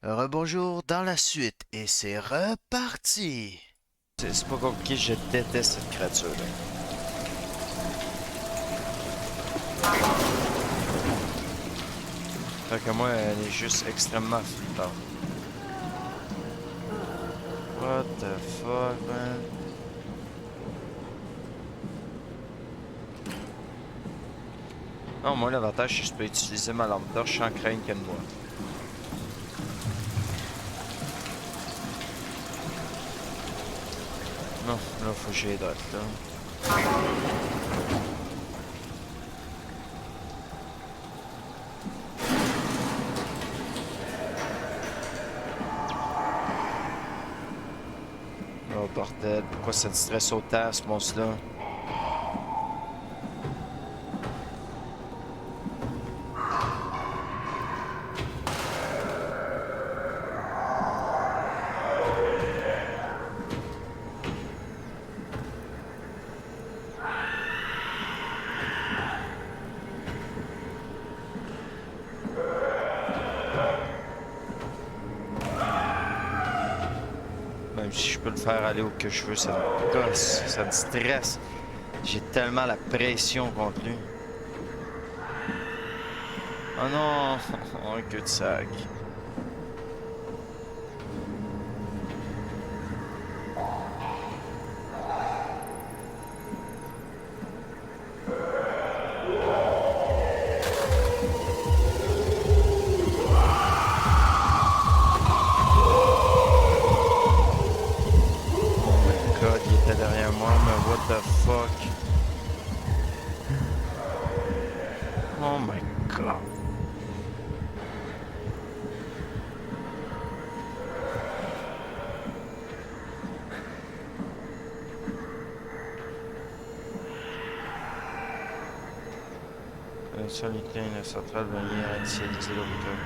Rebonjour dans la suite et c'est reparti. C'est pas compliqué, je déteste cette créature-là. Fait que moi, elle est juste extrêmement flippante. What the fuck, man? Non, moi, l'avantage, c'est que je peux utiliser ma lampe torche sans craindre qu'elle me voie. Non, là, faut que j'aille droite, là. Oh, bordel, pourquoi ça te stresse autant, ce monstre-là? Même si je peux le faire aller où que je veux, ça me gosse, ça me stresse. J'ai tellement la pression contre lui. Oh non! Un cul-de-sac. Oh my god, il était derrière moi, mais what the fuck? Oh my god. Solitaire, la centrale va venir initialiser le routeur.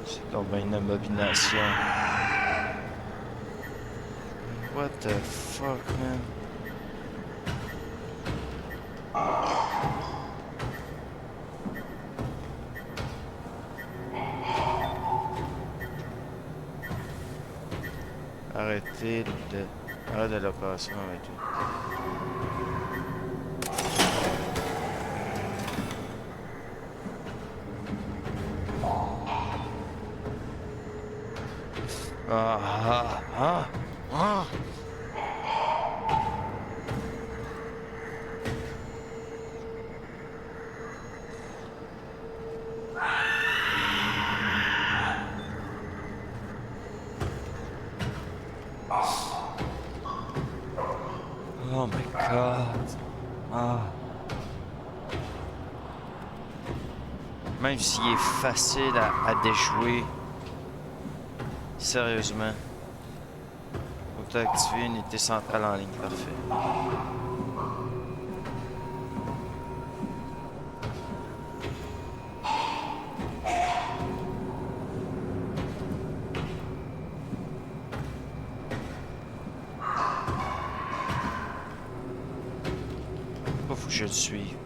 C'est donc bien une abomination. What the fuck, man? Arrêtez de... Arrête de l'opération avec lui. Ah, ah, ah, ah. Oh my god. Ah. Même s'il est facile à déjouer, sérieusement. Faut activer une unité centrale en ligne, parfait. Faut que je le suive.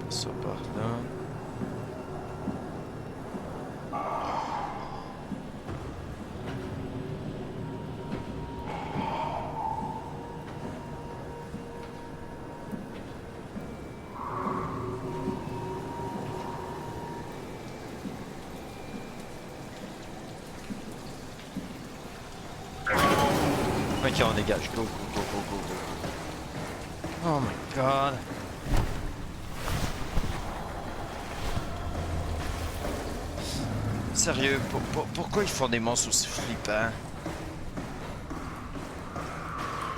Ça part là. Ok, on dégage. Go, go, go, go, go, go. Oh my god. Sérieux, pourquoi ils font des monstres aussi flippants?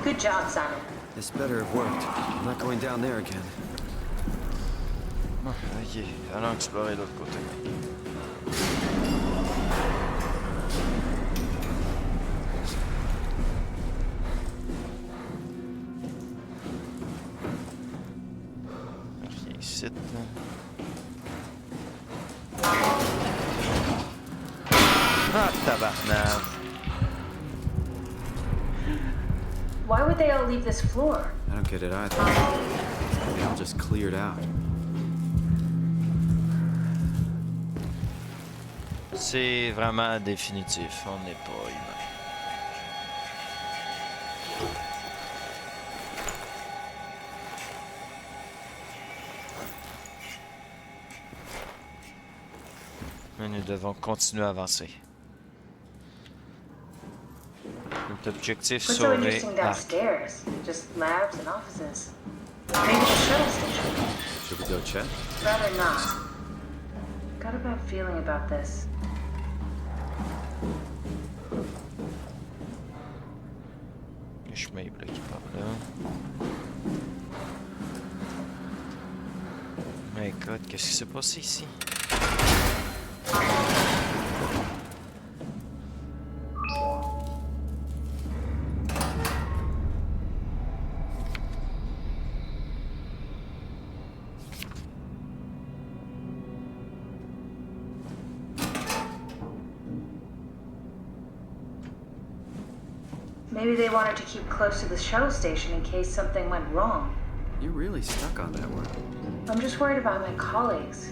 Good job, Simon. This better have worked. I'm not going down there again. Ah, ok, allons explorer l'autre côté. Rien ici. Ah, tabarnak! Why would they all leave this floor? I don't get it either. They all just cleared out. C'est vraiment définitif, on n'est pas humain. Mais nous devons continuer à avancer. Notre objectif, What's so sauver interesting Ark. downstairs? Just labs and offices. Maybe the shuttle station. Should we go check? Rather not. Got a bad feeling about this. Le chemin est bloqué par là. Mais écoute, qu'est-ce qui s'est passé ici? Maybe they wanted to keep close to the shuttle station in case something went wrong. You're really stuck on that one. I'm just worried about my colleagues.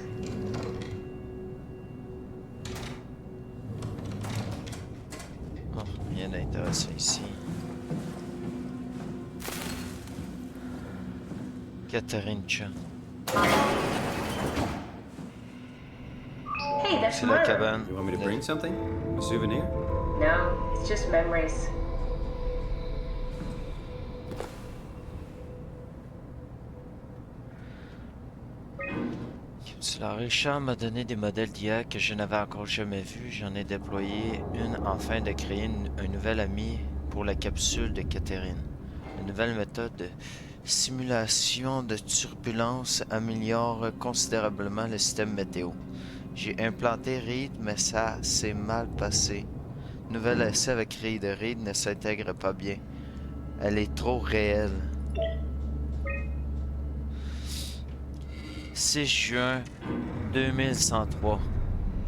Oh, rien d'intéressant ici. Catherine Chan. Hey, that's C'est la Myra. cabane. You want me to bring something? A souvenir? No, it's just memories. Richard m'a donné des modèles d'IA que je n'avais encore jamais vus. J'en ai déployé une afin de créer un nouvel ami pour la capsule de Catherine. Une nouvelle méthode de simulation de turbulence améliore considérablement le système météo. J'ai implanté Reed, mais ça s'est mal passé. Nouvel essai avec Reed. Reed ne s'intègre pas bien. Elle est trop réelle. 6 juin 2103.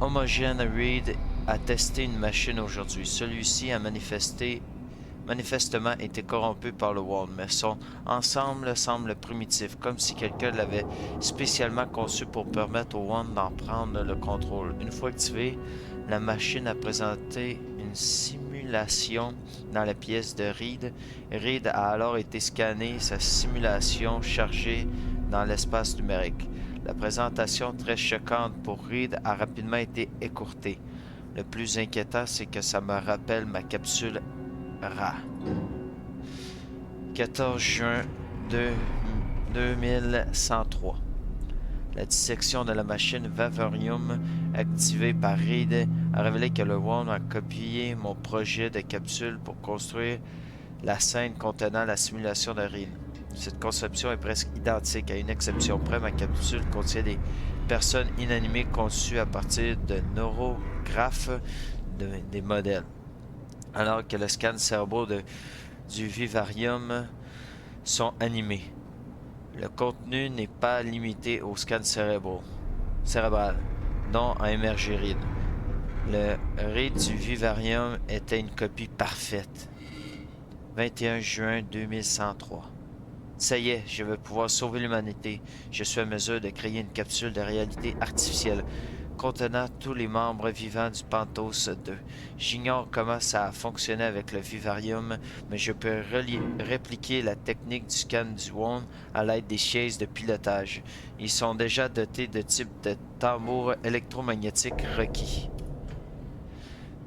Homogène Reed a testé une machine aujourd'hui. Celui-ci a manifestement été corrompu par le Wand, mais son ensemble semble primitif, comme si quelqu'un l'avait spécialement conçu pour permettre au Wand d'en prendre le contrôle. Une fois activée, la machine a présenté une simulation dans la pièce de Reed. Reed a alors été scanné, sa simulation chargée dans l'espace numérique. La présentation très choquante pour Reed a rapidement été écourtée. Le plus inquiétant, c'est que ça me rappelle ma capsule Ra. 14 juin 2103. La dissection de la machine Vavarium activée par Reed a révélé que le Wand a copié mon projet de capsule pour construire la scène contenant la simulation de Reed. Cette conception est presque identique, à une exception près. Ma capsule contient des personnes inanimées conçues à partir de neurographes des modèles, alors que le scan cérébral du vivarium sont animés. Le contenu n'est pas limité au scan cérébral, dont a émergé Reed. Le Reed du vivarium était une copie parfaite. 21 juin 2103. Ça y est, je vais pouvoir sauver l'humanité. Je suis à mesure de créer une capsule de réalité artificielle contenant tous les membres vivants du Pantos 2. J'ignore comment ça a fonctionné avec le vivarium, mais je peux répliquer la technique du scan du Wand à l'aide des chaises de pilotage. Ils sont déjà dotés de type de tambour électromagnétique requis.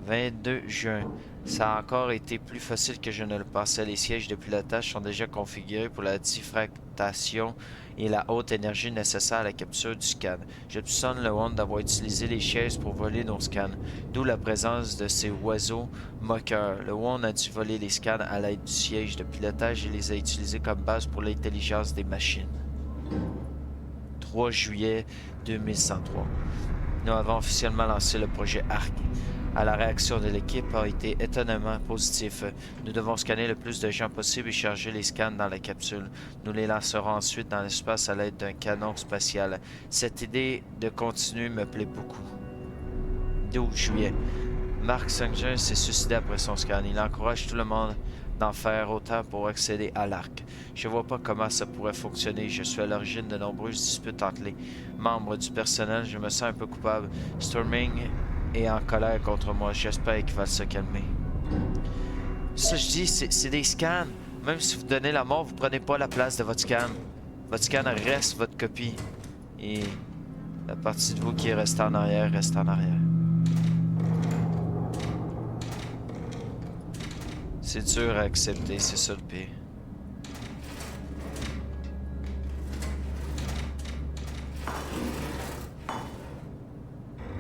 22 juin. Ça a encore été plus facile que je ne le pensais. Les sièges de pilotage sont déjà configurés pour la diffractation et la haute énergie nécessaire à la capture du scan. Je soupçonne le Wand d'avoir utilisé les chaises pour voler nos scans, d'où la présence de ces oiseaux moqueurs. Le Wand a dû voler les scans à l'aide du siège de pilotage et les a utilisés comme base pour l'intelligence des machines. 3 juillet 2103. Nous avons officiellement lancé le projet ARC. La réaction de l'équipe a été étonnamment positive. Nous devons scanner le plus de gens possible et charger les scans dans la capsule. Nous les lancerons ensuite dans l'espace à l'aide d'un canon spatial. Cette idée de continuer me plaît beaucoup. 12 juillet. Mark Sanger s'est suicidé après son scan. Il encourage tout le monde d'en faire autant pour accéder à l'Arc. Je vois pas comment ça pourrait fonctionner. Je suis à l'origine de nombreuses disputes entre les membres du personnel. Je me sens un peu coupable. Storming est en colère contre moi. J'espère qu'il va se calmer. Ça, je dis, c'est des scans. Même si vous donnez la mort, vous prenez pas la place de votre scan. Votre scan reste votre copie. Et la partie de vous qui est restée en arrière, reste en arrière. C'est dur à accepter, c'est ça le pire.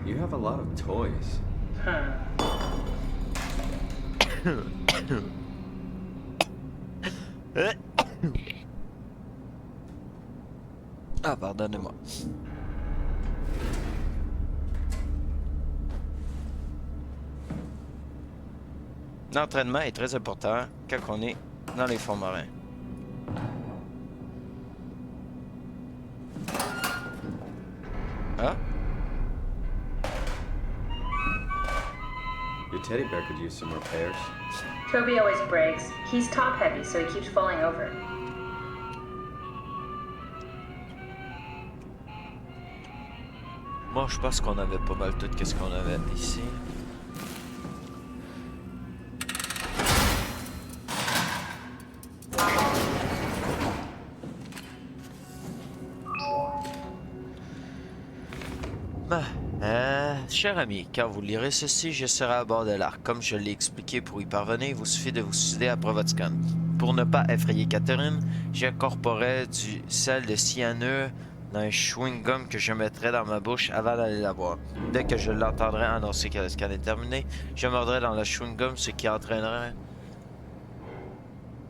You have a lot of toys. Ah, pardonnez-moi. L'entraînement est très important quand on est dans les fonds marins. Ah? Your teddy bear could use some repairs. Toby always breaks. He's top heavy, so he keeps falling over. Moi, je pense qu'on avait pas mal tout ce qu'on avait ici. Cher ami, quand vous lirez ceci, je serai à bord de l'arc. Comme je l'ai expliqué, pour y parvenir, il vous suffit de vous suicider après votre scan. Pour ne pas effrayer Catherine, j'incorporais du sel de cyanure dans un chewing-gum que je mettrais dans ma bouche avant d'aller la voir. Dès que je l'entendrai annoncer que le scan est terminé, je mordrai dans le chewing-gum, ce qui entraînerait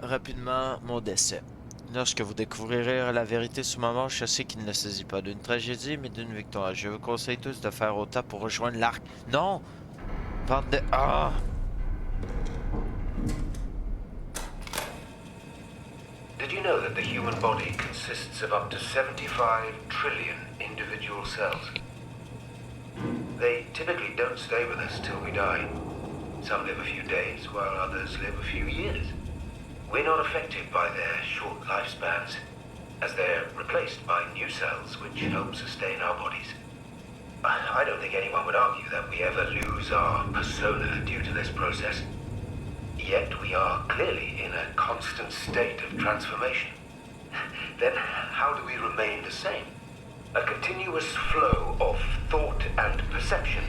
rapidement mon décès. Lorsque vous découvrirez la vérité sur ma mort, je sais qu'il ne s'agit pas d'une tragédie, mais d'une victoire. Je vous conseille tous de faire autant pour rejoindre l'arc. Non! Bande de... Ah! Did you know that the human body consists of up to 75 trillion individual cells? They typically don't stay with us till we die. Some live a few days, while others live a few years. We're not affected by their short lifespans, as they're replaced by new cells which help sustain our bodies. I don't think anyone would argue that we ever lose our persona due to this process. Yet we are clearly in a constant state of transformation. Then how do we remain the same? A continuous flow of thought and perception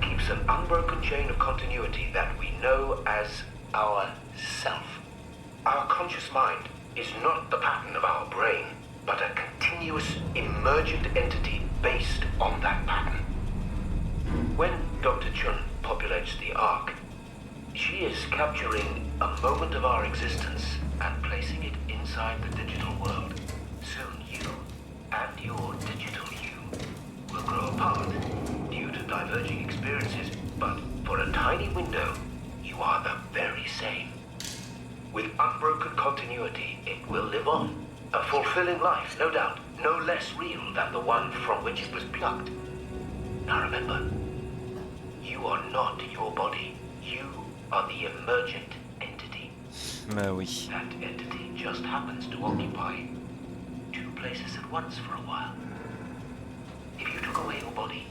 keeps an unbroken chain of continuity that we know as our self. Our conscious mind is not the pattern of our brain, but a continuous emergent entity based on that pattern. When Dr. Chun populates the Ark, she is capturing a moment of our existence and placing it inside the digital world. Soon you and your digital you will grow apart due to diverging experiences, but for a tiny window, you are the very same. With unbroken continuity, it will live on. A fulfilling life, no doubt, no less real than the one from which it was plucked. Now remember, you are not your body. You are the emergent entity. Ben oui. That entity just happens to occupy two places at once for a while. If you took away your body,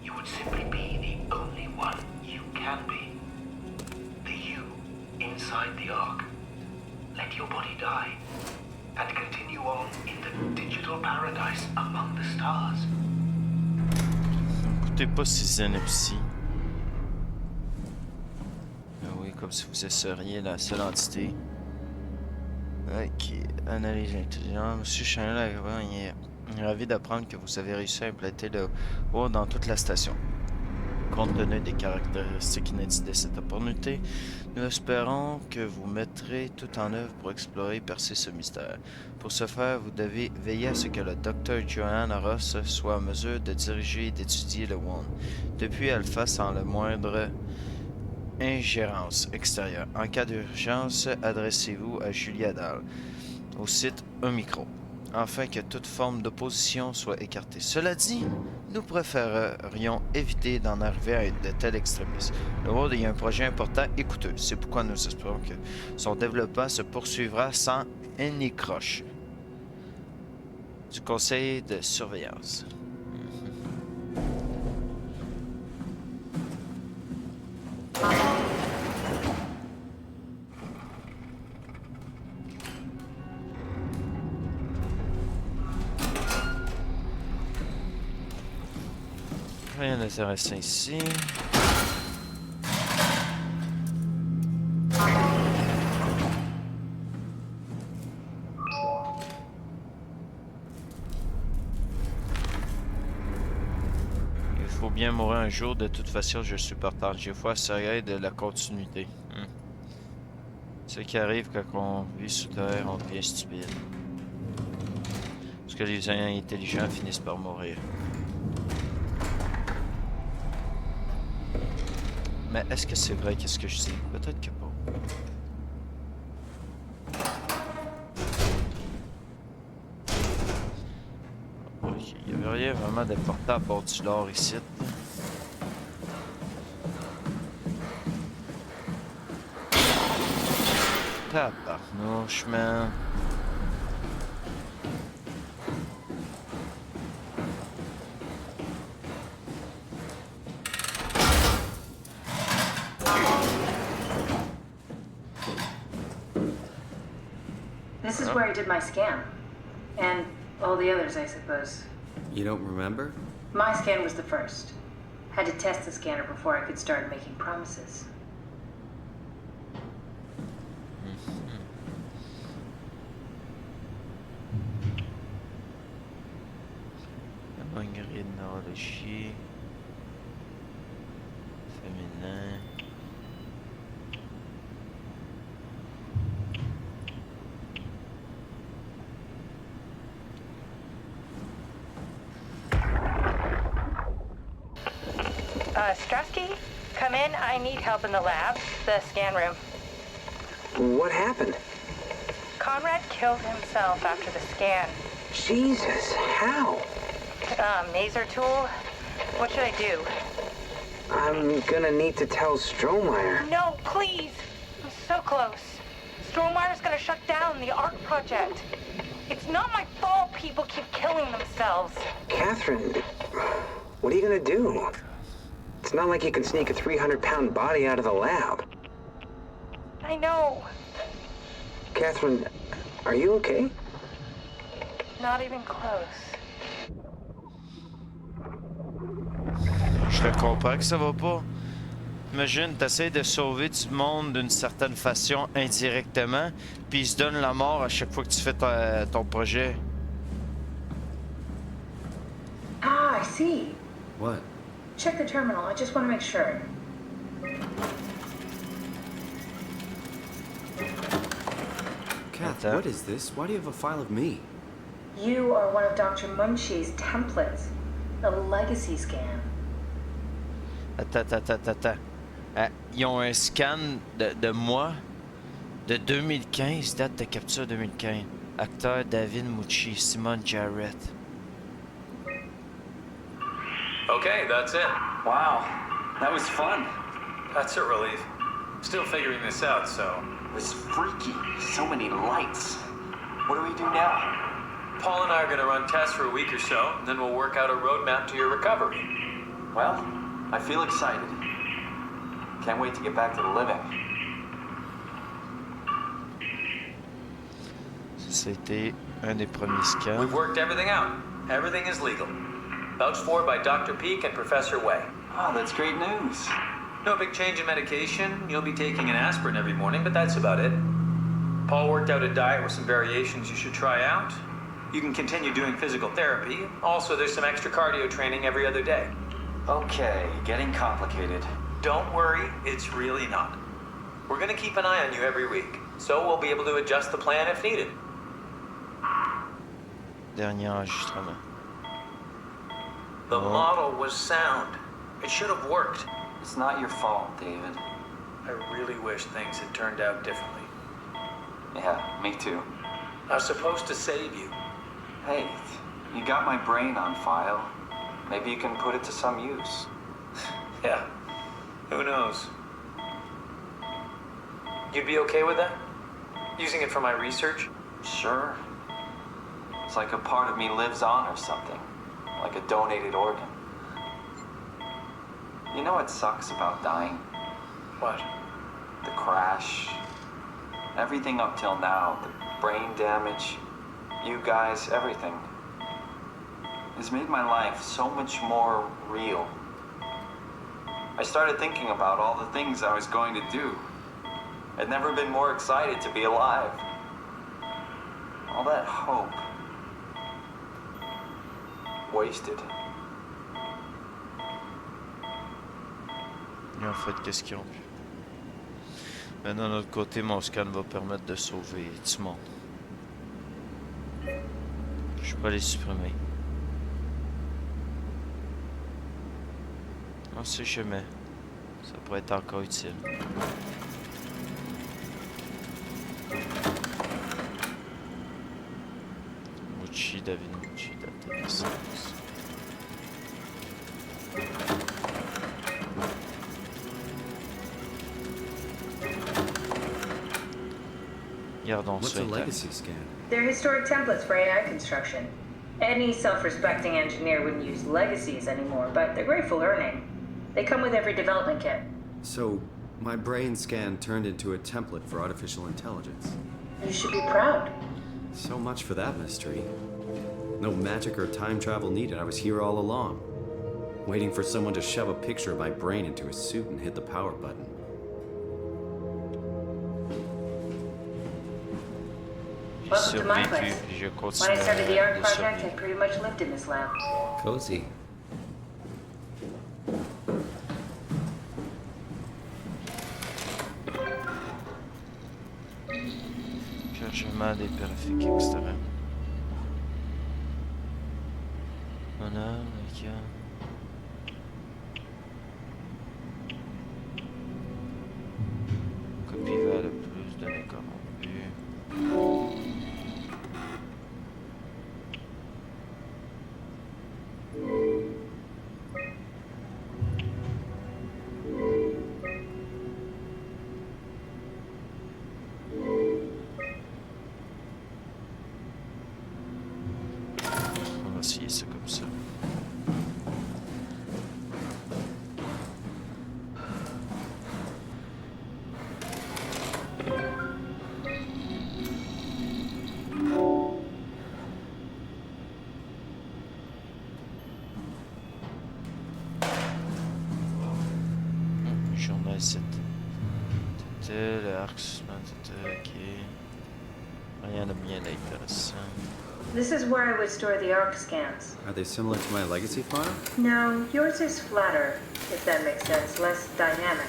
you would simply be the only one you can be. The you inside the Ark. Let your body die and continue on in the digital paradise among the stars. Écoutez pas ces synopsis. Ben comme si vous seriez la seule entité. Ok, analyse intelligente. Monsieur Chanel est ravi d'apprendre que vous avez réussi à implanter le haut dans toute la station. Compte tenu des caractéristiques inédites de cette opportunité, nous espérons que vous mettrez tout en œuvre pour explorer et percer ce mystère. Pour ce faire, vous devez veiller à ce que le Dr. Joanne Ross soit en mesure de diriger et d'étudier le WAN depuis Alpha sans le moindre ingérence extérieure. En cas d'urgence, adressez-vous à Julie Adal au site Un Micro, afin que toute forme d'opposition soit écartée. Cela dit, nous préférerions éviter d'en arriver à de tels extrémistes. Le World est un projet important et coûteux. C'est pourquoi nous espérons que son développement se poursuivra sans anicroche. Du conseil de surveillance. Rien d'intéressant ici. Il faut bien mourir un jour, de toute façon je suis partant. J'ai foi sérieux de la continuité. Ce qui arrive quand on vit sous terre, on devient stupide. Parce que les gens intelligents finissent par mourir. Mais est-ce que c'est vrai qu'est-ce que je dis? Peut-être que pas. Ok, il n'y avait rien vraiment d'important à part du lore ici. Tabarnouche, man. This is where I did my scan. And all the others, I suppose. You don't remember? My scan was the first. Had to test the scanner before I could start making promises. Ingrid neurologie. Féminin. Strasky, come in. I need help in the lab, the scan room. What happened? Conrad killed himself after the scan. Jesus, how? Maser tool? What should I do? I'm gonna need to tell Strohmeyer. No, please! I'm so close. Strohmeyer's gonna shut down the ARC project. It's not my fault people keep killing themselves. Catherine, what are you gonna do? It's not like you can sneak a 300-pound body out of the lab. I know. Catherine, are you okay? Not even close. Je le comprends que ça va pas. Imagine, t'essaies de sauver du monde d'une certaine façon indirectement, puis il se donne la mort à chaque fois que tu fais ton projet. Ah, I see. What? Check the terminal. I just want to make sure. Kath, that? what is this? Why do you have a file of me? You are one of Dr. Munchie's templates. A legacy scan. Attends. Ils ont un scan de moi de 2015, date de capture 2015. Acteur David Mucci, Simon Jarrett. Okay, that's it. Wow, that was fun. That's a relief. Still figuring this out, so... It was freaky. So many lights. What do we do now? Paul and I are gonna run tests for a week or so, and then we'll work out a roadmap to your recovery. Well, I feel excited. Can't wait to get back to the living. C'était un des premiers scans. We've worked everything out. Everything is legal. Vouched for by Dr. Peak and Professor Way. Oh, that's great news. No big change in medication. You'll be taking an aspirin every morning, but that's about it. Paul worked out a diet with some variations you should try out. You can continue doing physical therapy. Also, there's some extra cardio training every other day. Okay, getting complicated. Don't worry, it's really not. We're gonna keep an eye on you every week, so we'll be able to adjust the plan if needed. Dernier enregistrement. The Oh. model was sound. It should have worked. It's not your fault, David. I really wish things had turned out differently. Yeah, me too. I was supposed to save you. Hey, you got my brain on file. Maybe you can put it to some use. Yeah, who knows? You'd be okay with that? Using it for my research? Sure. It's like a part of me lives on or something. Like a donated organ. You know what sucks about dying? What? The crash. Everything up till now. The brain damage. You guys, everything. Has made my life so much more real. I started thinking about all the things I was going to do. I'd never been more excited to be alive. All that hope. Wasted. Ils ont fait qu'est-ce qu'ils ont pu. Mais d'un autre côté, mon scan va permettre de sauver du monde. Je peux les supprimer. On sait jamais. Ça pourrait être encore utile. Mucci Da Vinci, date de naissance. Gardons What's ça a intact. legacy scan? They're historic templates for AI construction. Any self-respecting engineer wouldn't use legacies anymore, but they're great for learning. They come with every development kit. So, my brain scan turned into a template for artificial intelligence. You should be proud. So much for that mystery. No magic or time travel needed. I was here all along. Waiting for someone to shove a picture of my brain into a suit and hit the power button. J'ai Welcome to my survécu, place. puis je When I continue started the art de project, I survivre. pretty much lived in this lab. Cozy. Chargement des périphériques externes. Honneur, les gars. Copie vers le plus de données corrompues. On va essayer ça comme ça. Journal 7. Le arc, ok. Rien de bien intéressant. This is where I would store the ARC scans. Are they similar to my legacy file? No, yours is flatter, if that makes sense, less dynamic.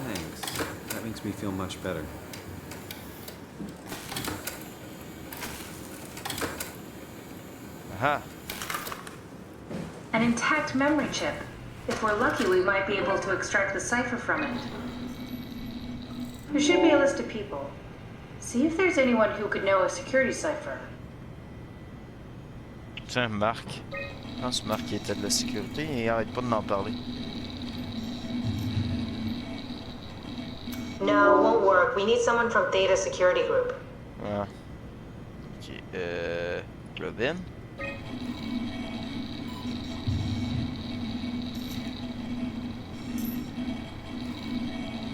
Thanks. That makes me feel much better. Aha! An intact memory chip. If we're lucky, we might be able to extract the cipher from it. There should be a list of people. See if there's anyone who could know a security cipher. Tiens, Marc. Je pense que Marc était de la sécurité et il arrête pas de m'en parler. No, won't work. We need someone from Data Security Group. Ah. Ok, Robin?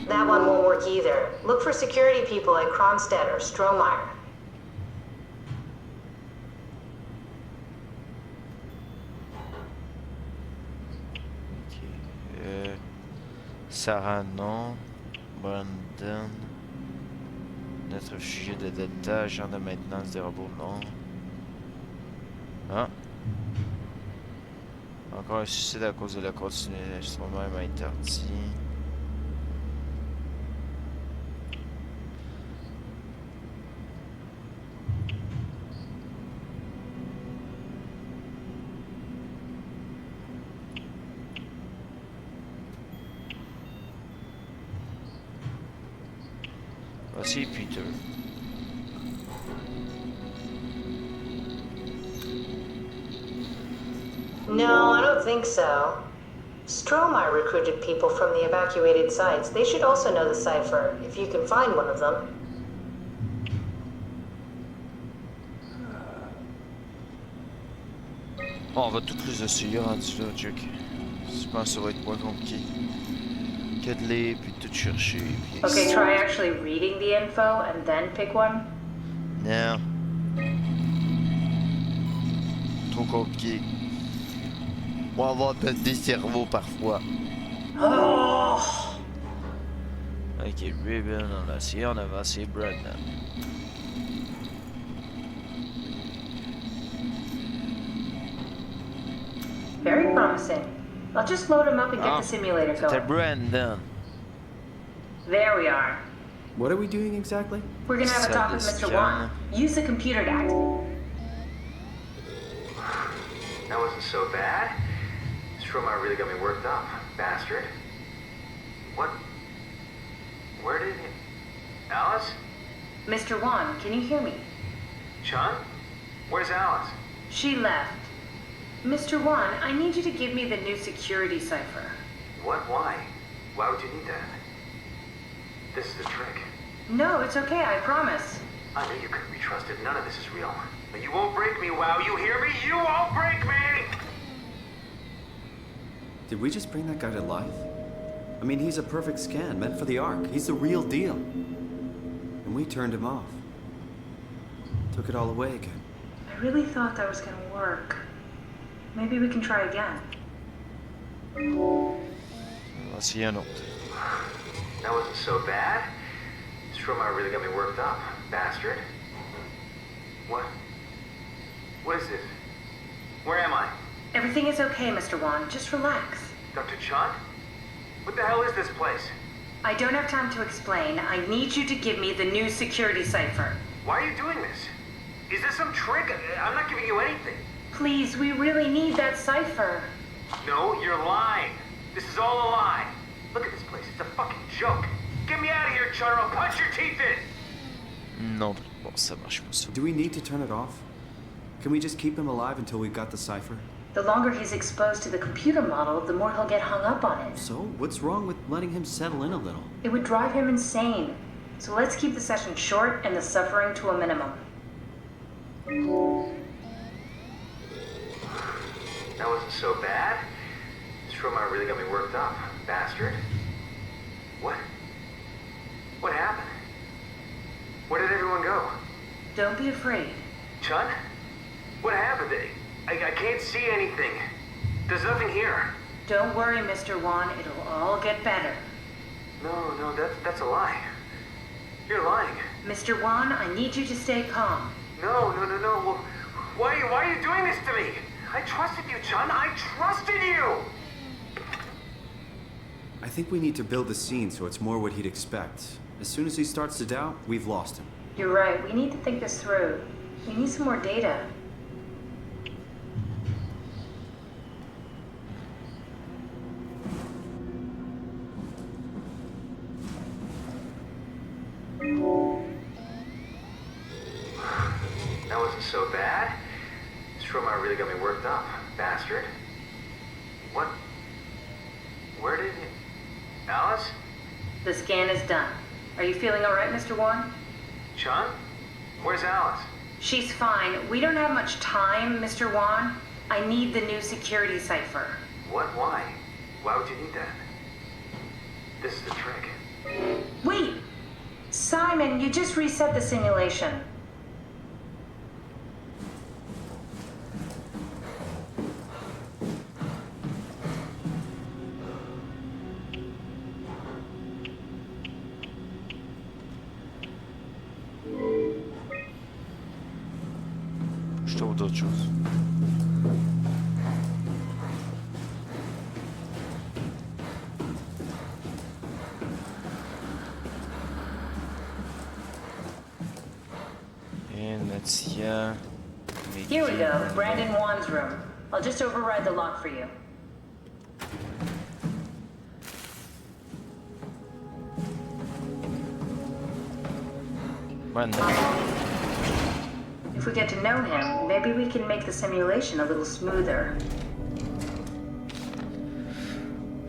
That one won't work either. Look for security people at Kronstadt or Strohmeyer. Ok, Sarah, non. Brandon. Notre réfugié de Delta, agent de maintenance des robots, non. Ah. Encore un suicide à cause de la continue d'enregistrement interdit. Voici Peter. No, I don't think so. Stromeyer recruited people from the evacuated sites. They should also know the cipher, if you can find one of them. Bon, on va toutes les essayer rendu là, Jack. Je pense que ça va être moins compliqué que de lire puis de tout chercher. Puis Okay, try actually reading the info and then pick one. Non. Trop compliqué. On va avoir peut-être des cerveaux parfois. Oh! Ok, Ribbon, on l'a essayé, on avait essayé Brandon. Very promising. I'll just load him up and get the simulator C'était going. Brandon. There we are. What are we doing exactly? We're gonna have a talk with Mr. Wan. Use the computer to activate. That wasn't so bad. Stromeyer really got me worked up, bastard. What? Where did he... Alice? Mr. Wan, can you hear me? Chun? Where's Alice? She left. Mr. Wan, I need you to give me the new security cipher. What? Why? Why would you need that? This is the trick. No, it's okay, I promise. I knew you couldn't be trusted. None of this is real. But you won't break me, WoW. You hear me? You won't break me! Did we just bring that guy to life? I mean, he's a perfect scan, meant for the Ark. He's the real deal. And we turned him off. Took it all away again. I really thought that was gonna work. Maybe we can try again. On va essayer un autre. That wasn't so bad. Stromeyer really got me worked up, bastard. What? What is this? Where am I? Everything is okay, Mr. Wan. Just relax. Dr. Chun? What the hell is this place? I don't have time to explain. I need you to give me the new security cipher. Why are you doing this? Is this some trick? I'm not giving you anything. Please, we really need that cipher. No, you're lying. This is all a lie. Look at this place. It's a fucking joke. Get me out of here, Chun, or I'll punch your teeth in! Non, bon, ça marche pas ça. Do we need to turn it off? Can we just keep him alive until we've got the cipher? The longer he's exposed to the computer model, the more he'll get hung up on it. So, what's wrong with letting him settle in a little? It would drive him insane. So let's keep the session short and the suffering to a minimum. That wasn't so bad. Stromeyer really got me worked up, bastard. What? What happened? Where did everyone go? Don't be afraid. Chun? What happened? I can't see anything. There's nothing here. Don't worry, Mr. Wan. It'll all get better. No, that's a lie. You're lying. Mr. Wan, I need you to stay calm. No. Well, why are you doing this to me? I trusted you, Chun. I trusted you! I think we need to build the scene so it's more what he'd expect. As soon as he starts to doubt, we've lost him. You're right. We need to think this through. We need some more data. That wasn't so bad. Stromeyer really got me worked up, bastard. What? Where did he... Alice? The scan is done. Are you feeling all right, Mr. Wan? Chun? Where's Alice? She's fine. We don't have much time, Mr. Wan. I need the new security cipher. What? Why? Why would you need that? This is the trick. Wait! Simon, you just reset the simulation. trouve d'autres choses. Et Natia. Here we go, Brandon Wan's room. I'll just override the lock for you. Brandon. If we get to know him, maybe we can make the simulation a little smoother.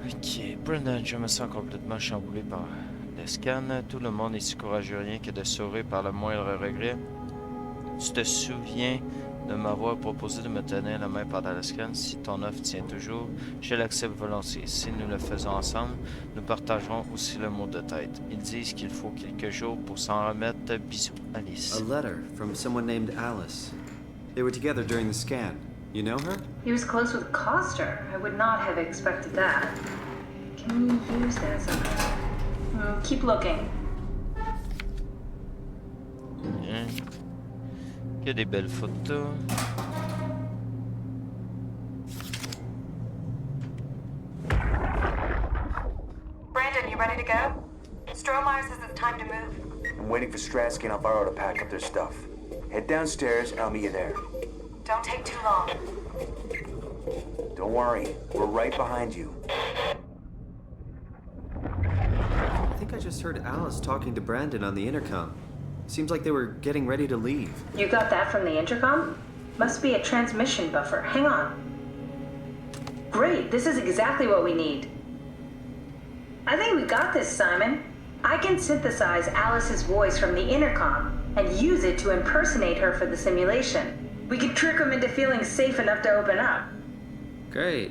Ok, Brandon, je me sens complètement chamboulé par le scan. Tout le monde est si courageux, rien que de sauver par le moindre regret. Tu te souviens de m'avoir proposé de me tenir la main pendant le scan. Si ton offre tient toujours, je l'accepte volontiers. Si nous le faisons ensemble, nous partagerons aussi le mot de tête. Ils disent qu'il faut quelques jours pour s'en remettre. Bisous, Alice. A letter from someone named Alice. They were together during the scan. You know her? He was close with Coster. I would not have expected that. Can we use that somehow? Keep looking. Bien. Il y a des belles photos. Brandon, you ready to go? Strohmeyer says it's time to move. I'm waiting for Stratsky and Alvaro to pack up their stuff. Head downstairs and I'll meet you there. Don't take too long. Don't worry, we're right behind you. I think I just heard Alice talking to Brandon on the intercom. Seems like they were getting ready to leave. You got that from the intercom? Must be a transmission buffer. Hang on. Great, this is exactly what we need. I think we got this, Simon. I can synthesize Alice's voice from the intercom and use it to impersonate her for the simulation. We could trick them into feeling safe enough to open up. Great.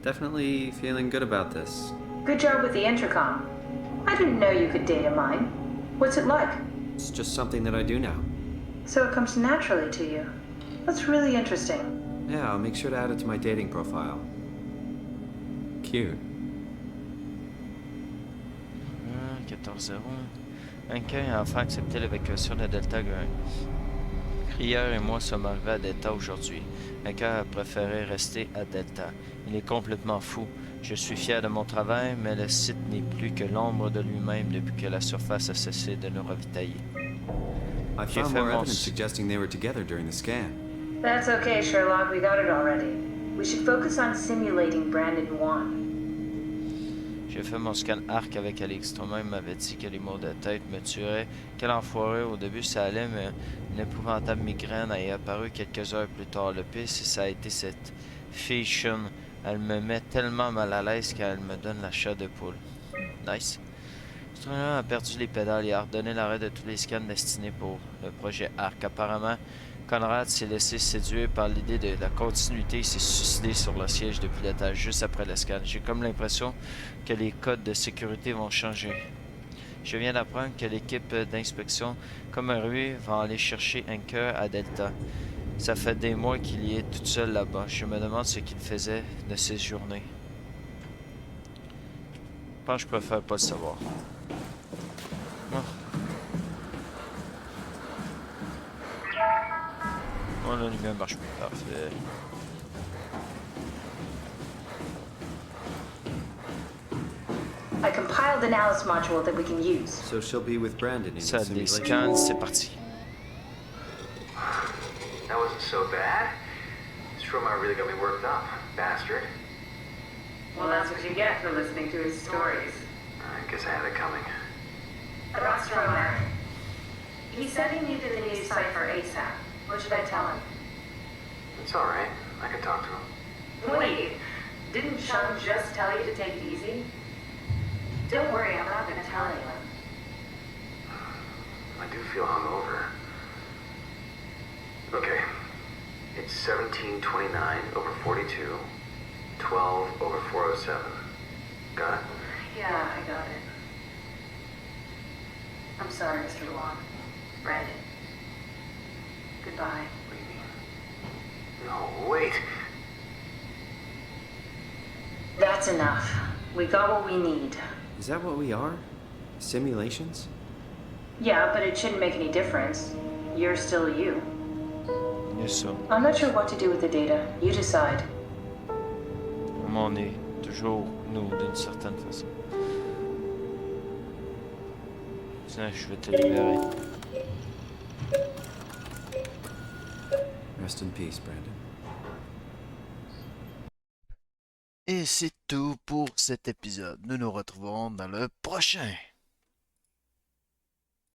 Definitely feeling good about this. Good job with the intercom. I didn't know you could data mine. What's it like? It's just something that I do now. So it comes naturally to you. That's really interesting. Yeah, I'll make sure to add it to my dating profile. Cute. 14-0. Anka a enfin accepté l'évacuation de Delta Green. Crieur et moi sommes arrivés à Delta aujourd'hui. Anka a préféré rester à Delta. Il est complètement fou. Je suis fier de mon travail, mais le site n'est plus que l'ombre de lui-même depuis que la surface a cessé de nous ravitailler. I found more evidence suggesting they were together during the scan. That's okay, Sherlock. We got it already. We should focus on simulating Brandon Wan. J'ai fait mon scan arc avec Alix. Toi-même m'avais dit que les maux de tête me tueraient. Quel enfoiré. Au début, ça allait, mais une épouvantable migraine est apparue quelques heures plus tard. Le pire, ça a été cette fille Shun. Elle me met tellement mal à l'aise qu'elle me donne la chair de poule. Nice. Stroller a perdu les pédales et a ordonné l'arrêt de tous les scans destinés pour le projet ARC. Apparemment, Conrad s'est laissé séduire par l'idée de la continuité et s'est suicidé sur le siège de pilotage juste après le scan. J'ai comme l'impression que les codes de sécurité vont changer. Je viens d'apprendre que l'équipe d'inspection, comme un rué, va aller chercher Anker à Delta. Ça fait des mois qu'il y est tout seul là-bas. Je me demande ce qu'il faisait de ses journées. Je pense que je préfère pas le savoir. Oh. Oh, la lumière marche plus. Parfait. I compiled an Alice module that we can use. So she'll be with Brandon in Ça the les simulation. scans, c'est parti. That wasn't so bad. Strohmeyer really got me worked up, bastard. Well, that's what you get for listening to his stories. I guess I had it coming. About Strohmeyer. He said he needed a new cipher ASAP. What should I tell him? It's alright. I can talk to him. Wait, didn't Sean just tell you to take it easy? Don't worry, I'm not gonna tell anyone. I do feel hungover. Okay. It's 1729 over 42, 12 over 407. Got it? Yeah, I got it. I'm sorry, Mr. Long. Brandon. Goodbye. What do you mean? No, wait. That's enough. We got what we need. Is that what we are? Simulations? Yeah, but it shouldn't make any difference. You're still you. Il y a ça. I'm not sure what to do with the data. You decide. On est toujours nous d'une certaine façon. Tiens, je vais te libérer. Rest in peace, Brandon. Et c'est tout pour cet épisode. Nous nous retrouverons dans le prochain.